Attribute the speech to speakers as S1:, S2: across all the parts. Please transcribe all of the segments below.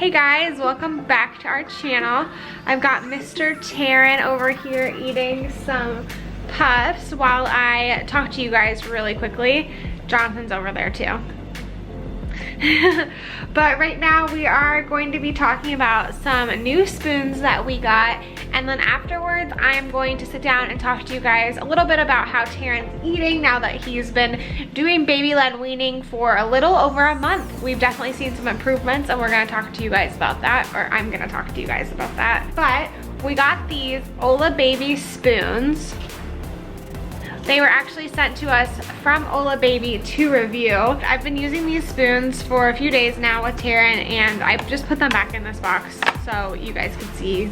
S1: Hey guys, welcome back to our channel. I've got Mr. Taryn over here eating some puffs while I talk to you guys really quickly. Jonathan's over there too. But right now we are going to be talking about some new spoons that we got, and then afterwards I am going to sit down and talk to you guys a little bit about how Taryn's eating now that he's been doing baby-led weaning for a little over a month. We've definitely seen some improvements and we're gonna talk to you guys about that, or I'm gonna talk to you guys about that. But we got these Olababy spoons. They were actually sent to us from Olababy to review. I've been using these spoons for a few days now with Taryn, and I just put them back in this box so you guys can see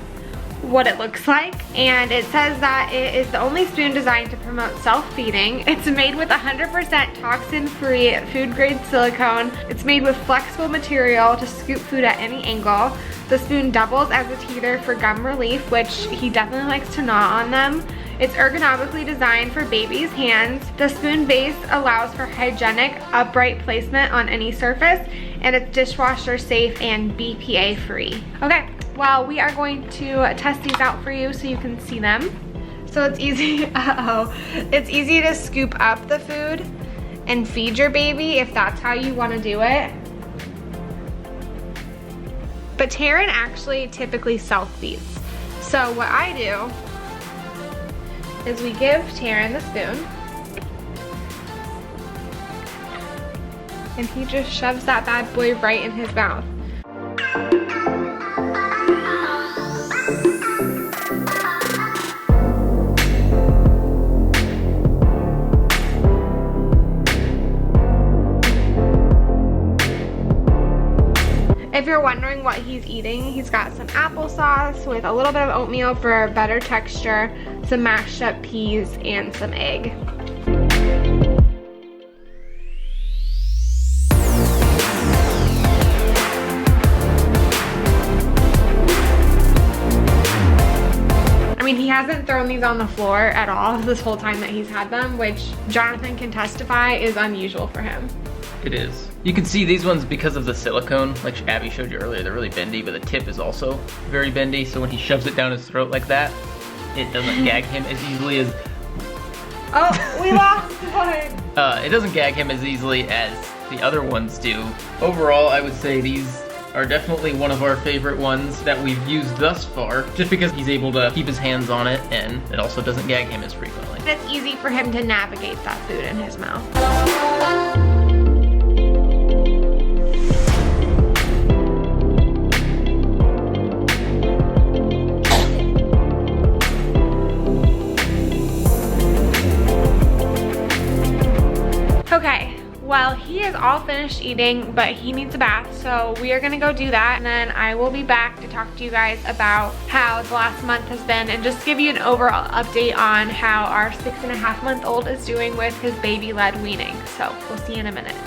S1: what it looks like. And it says that it is the only spoon designed to promote self-feeding. It's made with 100% toxin-free food-grade silicone. It's made with flexible material to scoop food at any angle. The spoon doubles as a teeter for gum relief, which he definitely likes to gnaw on them. It's ergonomically designed for babies' hands. The spoon base allows for hygienic, upright placement on any surface, and it's dishwasher safe and BPA free. Okay, well, we are going to test these out for you so you can see them. So it's easy, it's easy to scoop up the food and feed your baby if that's how you want to do it. But Taryn actually typically self-feeds. So what I do is we give Taryn the spoon, and he just shoves that bad boy right in his mouth. If you're wondering what he's eating, he's got some applesauce with a little bit of oatmeal for better texture, some mashed up peas, and some egg. I mean, he hasn't thrown these on the floor at all this whole time that he's had them, which Jonathan can testify is unusual for him.
S2: It is. You can see these ones, because of the silicone, like Abby showed you earlier, they're really bendy, but the tip is also very bendy, so when he shoves it down his throat like that, it doesn't gag him as easily as...
S1: Oh, we lost one!
S2: It doesn't gag him as easily as the other ones do. Overall, I would say these are definitely one of our favorite ones that we've used thus far, just because he's able to keep his hands on it, and it also doesn't gag him as frequently.
S1: It's easy for him to navigate that food in his mouth. Okay, well, he is all finished eating, but he needs a bath, so we are gonna go do that, and then I will be back to talk to you guys about how the last month has been and just give you an overall update on how our 6.5-month-old is doing with his baby-led weaning. So we'll see you in a minute.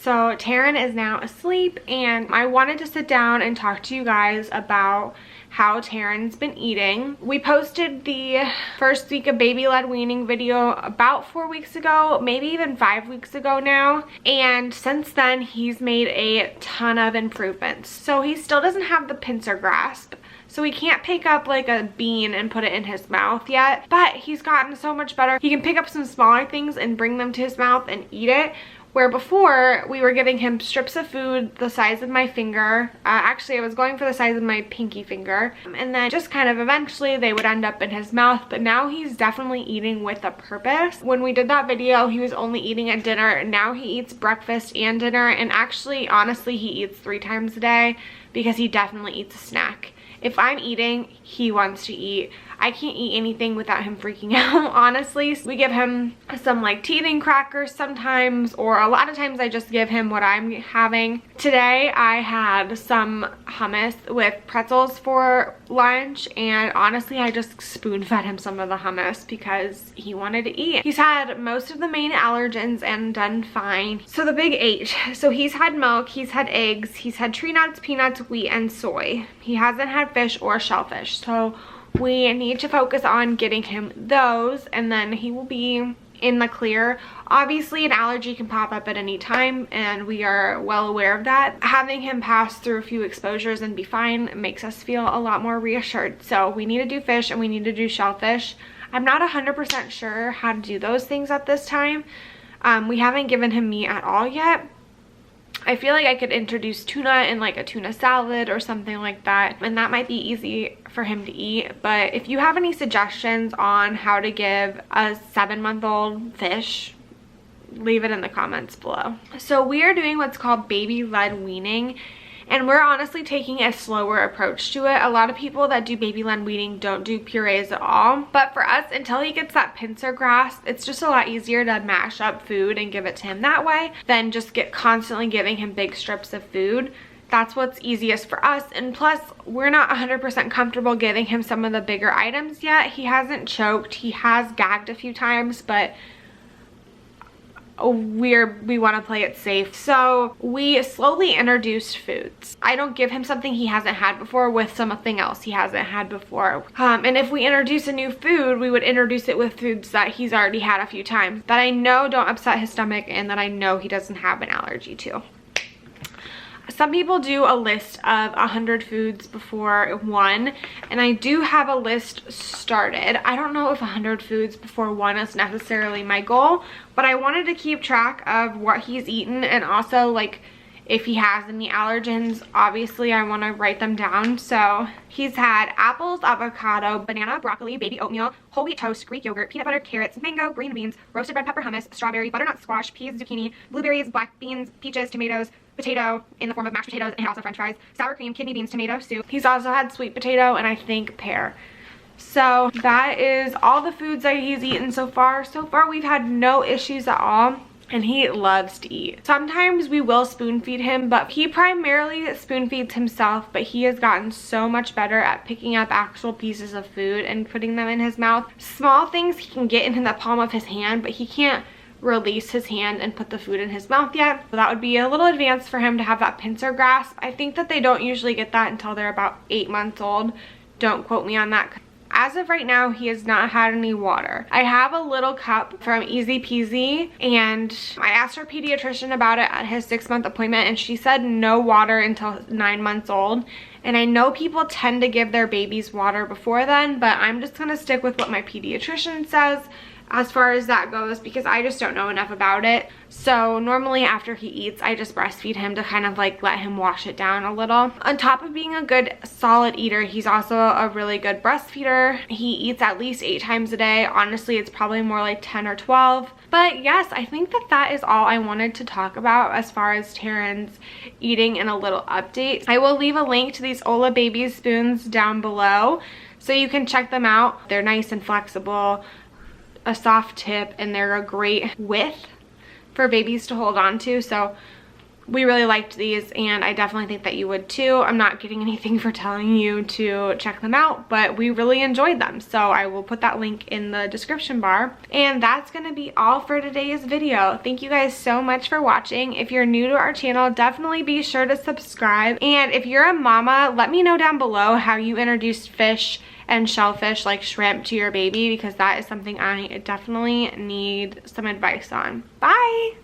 S1: So Taryn is now asleep, and I wanted to sit down and talk to you guys about how Taryn's been eating. We posted the first week of baby-led weaning video about 4 weeks ago, maybe even 5 weeks ago now, and since then he's made a ton of improvements. So he still doesn't have the pincer grasp, so he can't pick up like a bean and put it in his mouth yet, but he's gotten so much better. He can pick up some smaller things and bring them to his mouth and eat it, where before we were giving him strips of food the size of my finger. Actually, I was going for the size of my pinky finger, and then just kind of eventually they would end up in his mouth, but now he's definitely eating with a purpose. When we did that video, he was only eating at dinner. Now he eats breakfast and dinner, and actually, honestly, he eats 3 times a day because he definitely eats a snack. If I'm eating, he wants to eat. I can't eat anything without him freaking out, honestly. So we give him some like teething crackers sometimes, or a lot of times I just give him what I'm having. Today I had some hummus with pretzels for lunch, and honestly I just spoon fed him some of the hummus because he wanted to eat. He's had most of the main allergens and done fine. So the big H. So he's had milk, he's had eggs, he's had tree nuts, peanuts, wheat, and soy. He hasn't had fish or shellfish. So we need to focus on getting him those, and then he will be in the clear. Obviously an allergy can pop up at any time, and we are well aware of that. Having him pass through a few exposures and be fine makes us feel a lot more reassured. So we need to do fish and we need to do shellfish. I'm not 100% sure how to do those things at this time. We haven't given him meat at all yet. I feel like I could introduce tuna in like a tuna salad or something like that, and that might be easy for him to eat. But if you have any suggestions on how to give a 7-month-old fish, leave it in the comments below. So we are doing what's called baby-led weaning, and we're honestly taking a slower approach to it. A lot of people that do baby-led weaning don't do purees at all. But for us, until he gets that pincer grasp, it's just a lot easier to mash up food and give it to him that way than just constantly giving him big strips of food. That's what's easiest for us. And plus, we're not 100% comfortable giving him some of the bigger items yet. He hasn't choked. He has gagged a few times, but we want to play it safe. So we slowly introduced foods. I don't give him something he hasn't had before with something else he hasn't had before. And if we introduce a new food, we would introduce it with foods that he's already had a few times, that I know don't upset his stomach and that I know he doesn't have an allergy to. Some people do a list of 100 foods before one, and I do have a list started. I don't know if 100 foods before one is necessarily my goal, but I wanted to keep track of what he's eaten, and also like if he has any allergens, obviously I want to write them down. So he's had apples, avocado, banana, broccoli, baby oatmeal, whole wheat toast, Greek yogurt, peanut butter, carrots, mango, green beans, roasted red pepper hummus, strawberry, butternut squash, peas, zucchini, blueberries, black beans, peaches, tomatoes, potato in the form of mashed potatoes, and also french fries, sour cream, kidney beans, tomato soup. He's also had sweet potato and I think pear. So that is all the foods that he's eaten so far. So far we've had no issues at all, and he loves to eat. Sometimes we will spoon feed him, but he primarily spoon feeds himself, but he has gotten so much better at picking up actual pieces of food and putting them in his mouth. Small things he can get in the palm of his hand, but he can't release his hand and put the food in his mouth yet. So that would be a little advanced for him to have that pincer grasp. I think that they don't usually get that until they're about 8 months old. Don't quote me on that. As of right now, he has not had any water. I have a little cup from Easy Peasy, and I asked our pediatrician about it at his 6-month appointment, and she said no water until 9 months old. And I know people tend to give their babies water before then, but I'm just gonna stick with what my pediatrician says as far as that goes, because I just don't know enough about it. So normally after he eats, I just breastfeed him to kind of like let him wash it down a little. On top of being a good solid eater, he's also a really good breastfeeder. He eats at least 8 times a day. Honestly, it's probably more like 10 or 12. But yes, I think that that is all I wanted to talk about as far as Terran's eating and a little update. I will leave a link to these Olababy spoons down below so you can check them out. They're nice and flexible, a soft tip, and they're a great width for babies to hold on to. So we really liked these, and I definitely think that you would too. I'm not getting anything for telling you to check them out, but we really enjoyed them. So I will put that link in the description bar. And that's gonna be all for today's video. Thank you guys so much for watching. If you're new to our channel, definitely be sure to subscribe. And if you're a mama, let me know down below how you introduced fish and shellfish like shrimp to your baby, because that is something I definitely need some advice on. Bye!